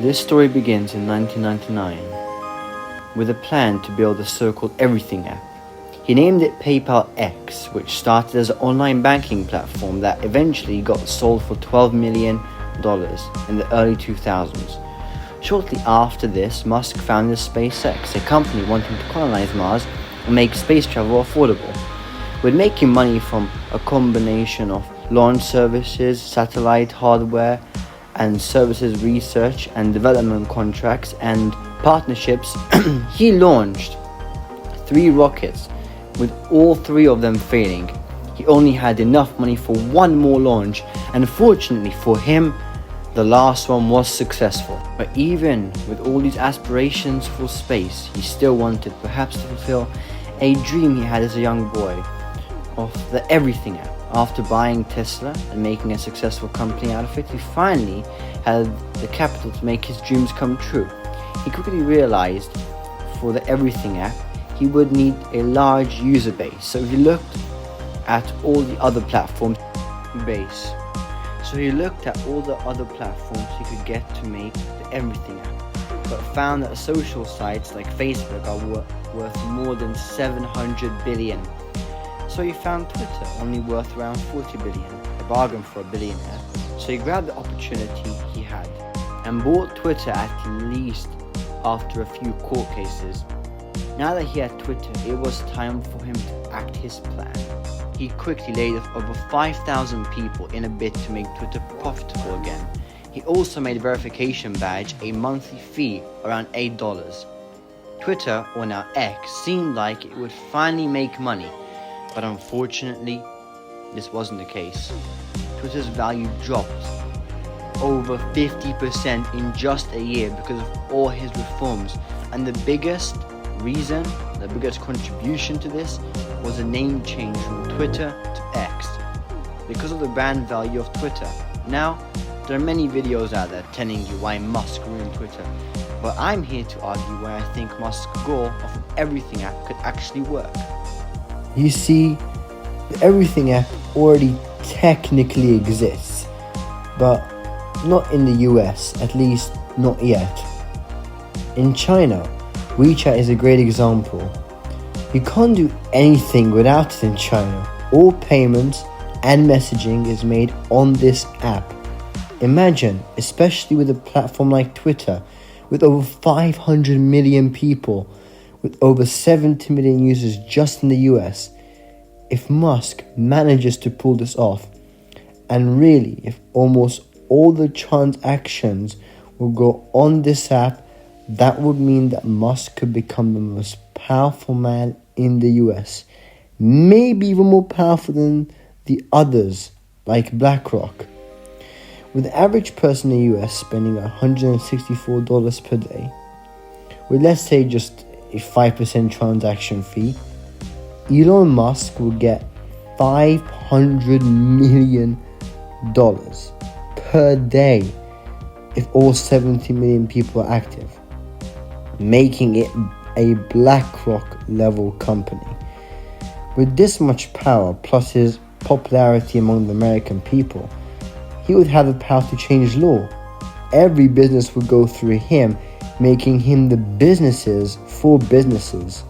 This story begins in 1999 with a plan to build a so-called everything app. He named it PayPal X, which started as an online banking platform that eventually got sold for $12 million in the early 2000s. Shortly after this, Musk founded SpaceX, a company wanting to colonize Mars and make space travel affordable. With making money from a combination of launch services, satellite hardware, and services research and development contracts and partnerships, he launched 3 rockets, with all 3 of them failing. He only had enough money for one more launch, and fortunately for him, the last one was successful. But even with all these aspirations for space, he still wanted perhaps to fulfill a dream he had as a young boy of the everything app. After buying Tesla and making a successful company out of it, he finally had the capital to make his dreams come true. He quickly realized for the everything app, he would need a large user base. So he looked at all the other platforms he could get to make the everything app, but found that social sites like Facebook are worth more than 700 billion. So he found Twitter only worth around 40 billion, a bargain for a billionaire. So he grabbed the opportunity he had and bought Twitter at least after a few court cases. Now that he had Twitter, it was time for him to act his plan. He quickly laid off over 5,000 people in a bid to make Twitter profitable again. He also made a verification badge a monthly fee around $8. Twitter, or now X, seemed like it would finally make money, but unfortunately, this wasn't the case. Twitter's value dropped over 50% in just a year because of all his reforms, and the biggest contribution to this was a name change from Twitter to X because of the brand value of Twitter. Now, there are many videos out there telling you why Musk ruined Twitter, but I'm here to argue why I think Musk's goal of an everything app could actually work. You see, the everything app already technically exists, but not in the US, at least not yet. In China, WeChat is a great example. You can't do anything without it in China. All payments and messaging is made on this app. Imagine, especially with a platform like Twitter, with over 500 million people, with over 70 million users just in the US. If Musk manages to pull this off, and really if almost all the transactions will go on this app, that would mean that Musk could become the most powerful man in the US. Maybe even more powerful than the others, like BlackRock. With the average person in the US spending $164 per day, with let's say just a 5% transaction fee, Elon Musk will get $500 million per day if all 70 million people are active, making it a BlackRock level company. With this much power, plus his popularity among the American people, he would have the power to change law. Every business would go through him, making him the businesses for businesses.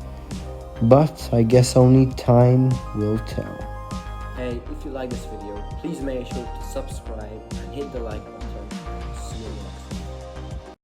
But I guess only time will tell. Hey, if you like this video, please make sure to subscribe and hit the like button.